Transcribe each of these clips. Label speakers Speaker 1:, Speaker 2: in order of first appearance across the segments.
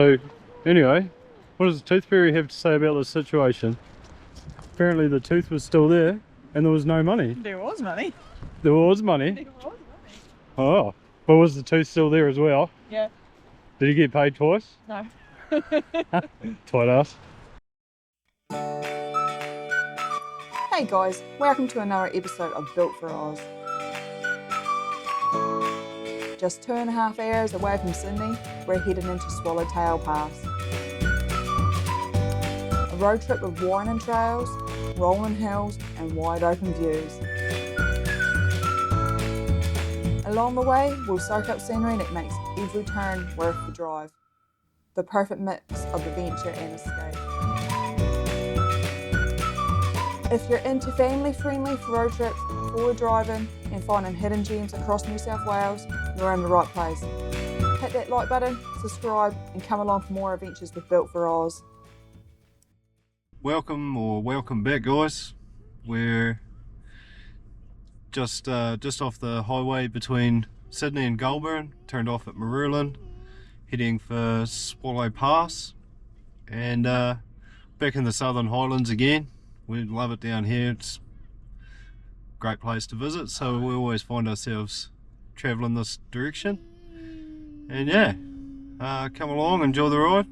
Speaker 1: So anyway, what does the tooth fairy have to say about this situation? Apparently the tooth was still there and there was no money.
Speaker 2: There was money.
Speaker 1: There was money?
Speaker 2: There was money.
Speaker 1: Oh, but was the tooth still there as well?
Speaker 2: Yeah.
Speaker 1: Did he get paid twice?
Speaker 2: No.
Speaker 1: Tight ass.
Speaker 2: Hey guys, welcome to another episode of Built for Oz. Just 2.5 hours away from Sydney, we're heading into Swallowtail Pass. A road trip with winding trails, rolling hills and wide open views. Along the way, we'll soak up scenery that makes every turn worth the drive. The perfect mix of adventure and escape. If you're into family-friendly road trips, forward driving and finding hidden gems across New South Wales, you're in the right place. Hit that like button, subscribe and come along for more adventures with Built for Oz.
Speaker 1: Welcome back guys. We're just off the highway between Sydney and Goulburn, turned off at Marulan, heading for Swallow Pass and back in the Southern Highlands again. We love it down here, it's a great place to visit, so we always find ourselves travelling this direction. And yeah, come along, enjoy the ride.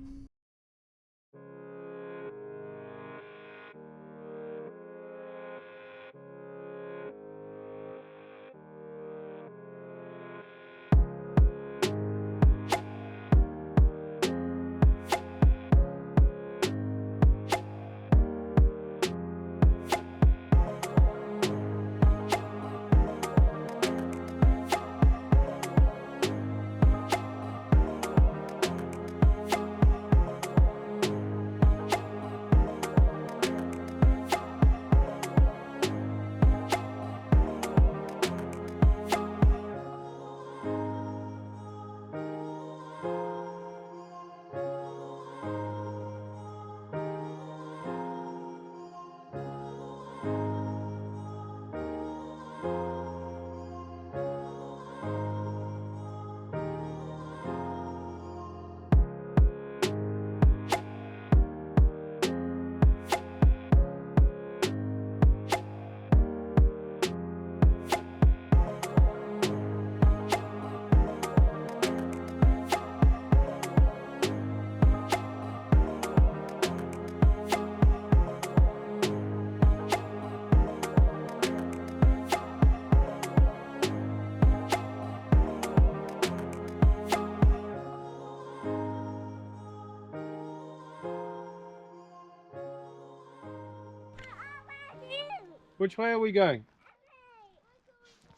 Speaker 1: Which way are we going?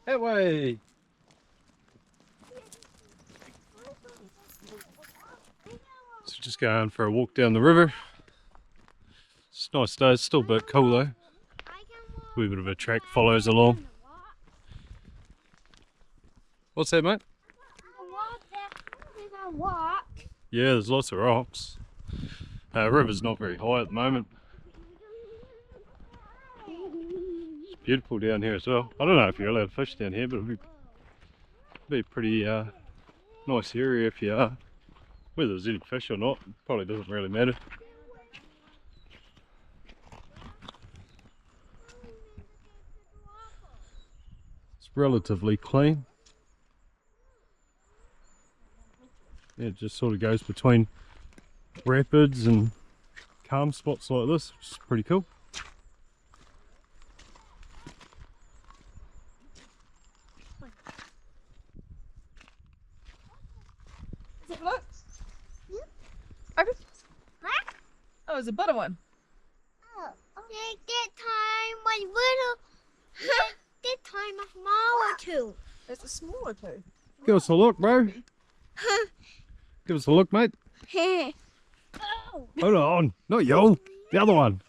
Speaker 1: That way! So just going for a walk down the river. It's a nice day, it's still a bit cool though. A wee bit of a track follows along. What's that, mate? Yeah, there's lots of rocks. River's not very high at the moment. Beautiful down here as well. I don't know if you're allowed to fish down here, but it'll be a pretty nice area if you are. Whether there's any fish or not, probably doesn't really matter. It's relatively clean. Yeah, it just sort of goes between rapids and calm spots like this, which is pretty cool.
Speaker 2: Look. Okay.
Speaker 3: What?
Speaker 2: Oh, it's a butter one.
Speaker 3: Oh, okay. That time was little. That time was smaller too.
Speaker 2: It's a smaller too.
Speaker 1: Give us a look, bro. Give us a look, mate.
Speaker 3: Oh.
Speaker 1: Hold on. Not you. The other one.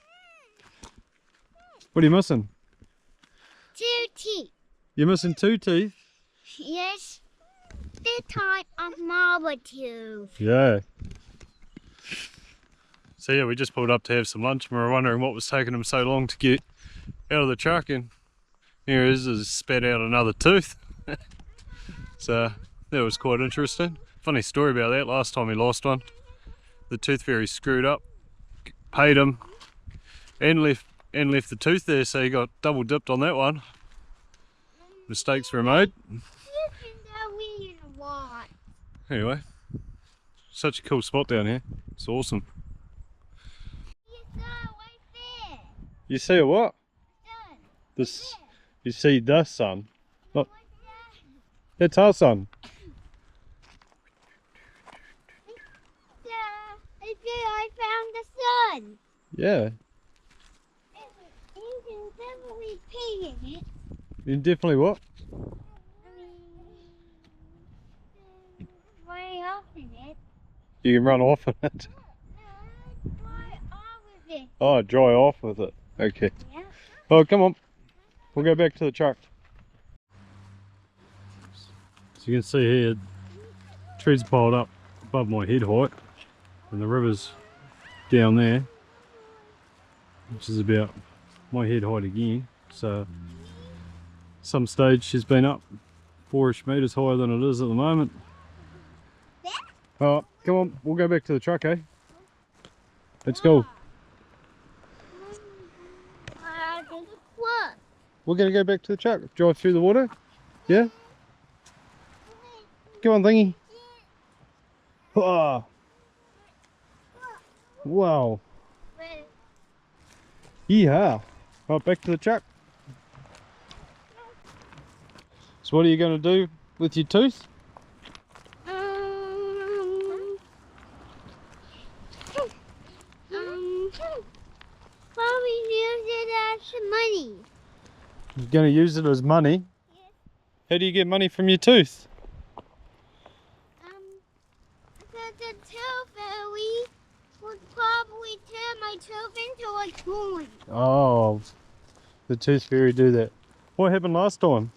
Speaker 1: What are you missing?
Speaker 3: 2 teeth.
Speaker 1: You're missing 2 teeth?
Speaker 3: Yes. That time was smaller too.
Speaker 1: Yeah. So yeah, we just pulled up to have some lunch and we were wondering what was taking him so long to get out of the truck, and here he is, has spat out another tooth. So that was quite interesting. Funny story about that, last time he lost one, the tooth fairy screwed up, paid him, and left the tooth there, so he got double dipped on that one. Mistakes were made. Anyway, such a cool spot down here. It's awesome. You see a what? This. You see the sun. Not. It's our sun.
Speaker 3: I found the sun.
Speaker 1: Yeah.
Speaker 3: You can definitely pee in it.
Speaker 1: You definitely what?
Speaker 3: Dry off in it.
Speaker 1: You can run off in it.
Speaker 3: Dry off with it.
Speaker 1: Oh, dry off with it. Okay.
Speaker 3: Yeah.
Speaker 1: Oh, come on. We'll go back to the truck. So you can see here, trees piled up above my head height, and the river's down there, which is about my head height again. So some stage she's been up 4-ish metres higher than it is at the moment. Oh, come on, we'll go back to the truck, eh? Let's go.
Speaker 3: What?
Speaker 1: We're gonna go back to the truck, drive through the water. Yeah? Come on, thingy. Oh. Wow. Yeah. Right, back to the truck. So what are you going to do with your tooth?
Speaker 3: Probably use it as money.
Speaker 1: You're going to use it as money?
Speaker 3: Yes.
Speaker 1: How do you get money from your tooth?
Speaker 3: The tooth fairy would probably turn my tooth into a coin.
Speaker 1: Oh, the tooth fairy do that. What happened last time?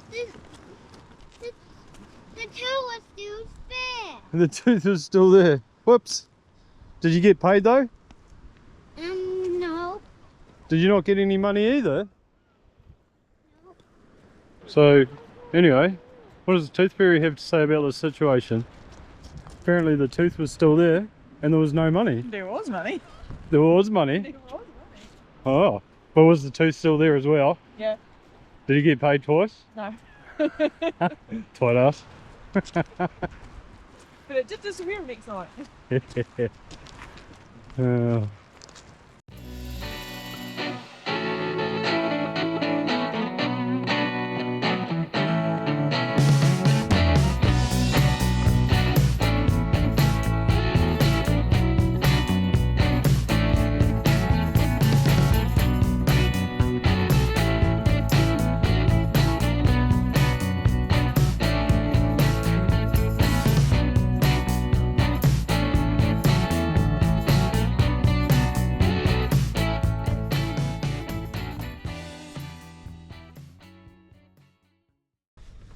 Speaker 3: The tooth was still spare.
Speaker 1: The tooth was still there. Whoops. Did you get paid though?
Speaker 3: No.
Speaker 1: Did you not get any money either?
Speaker 3: No.
Speaker 1: So, anyway, what does the tooth fairy have to say about this situation? Apparently the tooth was still there and there was no money.
Speaker 2: There was money.
Speaker 1: There was money?
Speaker 2: There was money.
Speaker 1: Oh, but was the tooth still there as well?
Speaker 2: Yeah.
Speaker 1: Did you get paid twice?
Speaker 2: No.
Speaker 1: Tight ass.
Speaker 2: But it did disappear next night.
Speaker 1: Oh.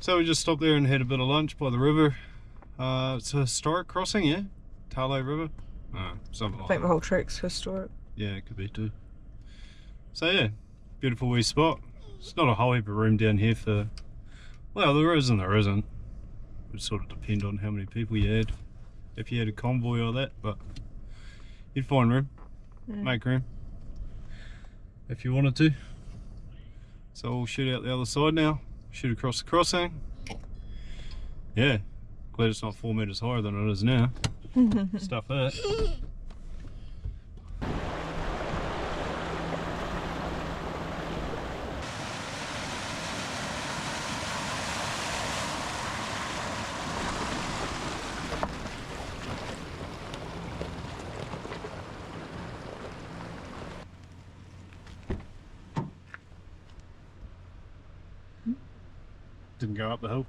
Speaker 1: So we just stopped there and had a bit of lunch by the river. It's a historic crossing, yeah? Tarlo River? Something
Speaker 2: I
Speaker 1: like
Speaker 2: think the
Speaker 1: that.
Speaker 2: whole track's historic.
Speaker 1: Yeah, it could be too. So yeah, beautiful wee spot. It's not a whole heap of room down here for, well, there is and there isn't. It would sort of depend on how many people you had. If you had a convoy or that, but you'd find room, make room, if you wanted to. So we'll shoot out the other side now, shoot across the crossing. Yeah, glad it's not 4 meters higher than it is now. Stuff that. Didn't go up the hill.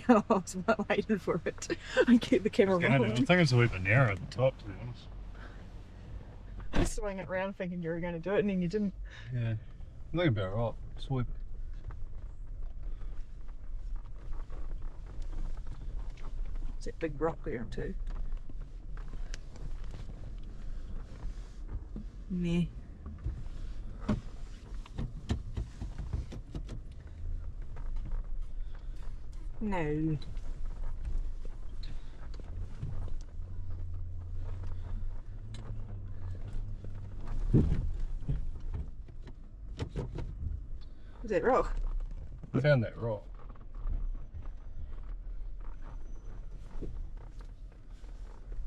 Speaker 2: I was waiting for it. I keep the camera
Speaker 1: I
Speaker 2: rolling.
Speaker 1: think it's a wee bit narrow at the top, to be honest.
Speaker 2: I swung it around thinking you were going to do it and then you didn't.
Speaker 1: Yeah, I think about right. Sweep.
Speaker 2: It's that big rock there too. Nah. No. Is that rock?
Speaker 1: I found that rock.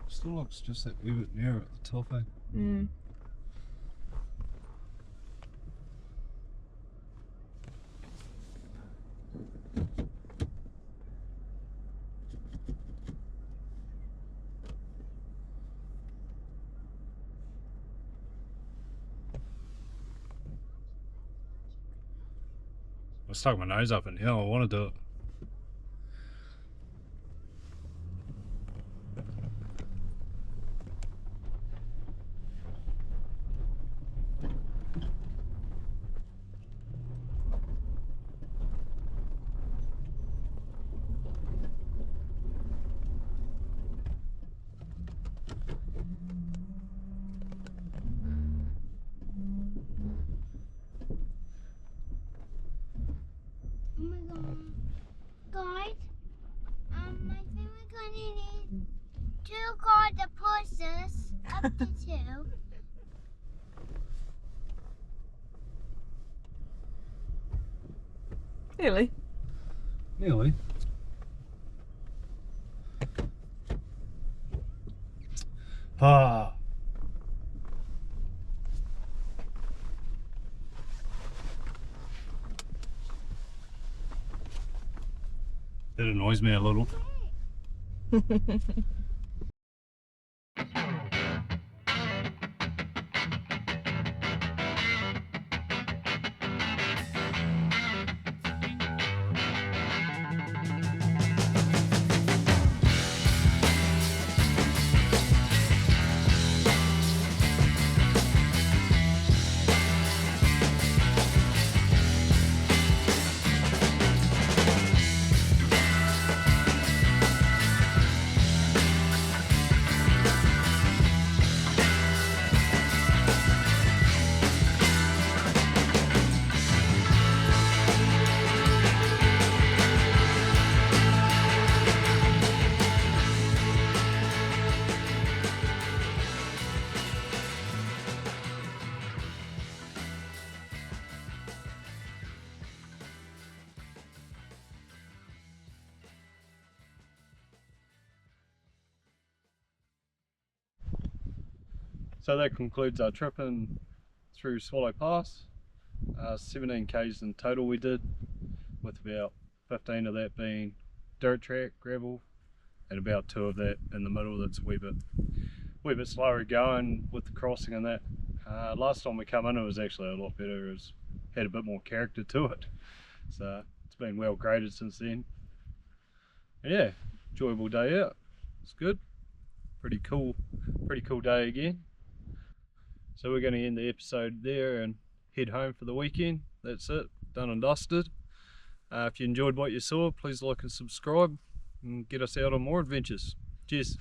Speaker 1: Still looks just that wee bit narrow at the top, eh?
Speaker 2: Mm.
Speaker 1: I stuck my nose up in here, I want to do it.
Speaker 3: Oh my god. Guys, I think we're gonna need 2 cars to push us up to 2.
Speaker 2: Nearly.
Speaker 1: Nearly. Ah. That annoys me a little. So that concludes our trip in through Swallow Pass. 17 k's in total we did, with about 15 of that being dirt track, gravel, and about 2 of that in the middle that's a wee bit slower going with the crossing and that. Last time we come in it was actually a lot better, it had a bit more character to it. So it's been well graded since then. And yeah, enjoyable day out. It's good. Pretty cool day again. So we're going to end the episode there and head home for the weekend. That's it, done and dusted. If you enjoyed what you saw, please like and subscribe and get us out on more adventures. Cheers.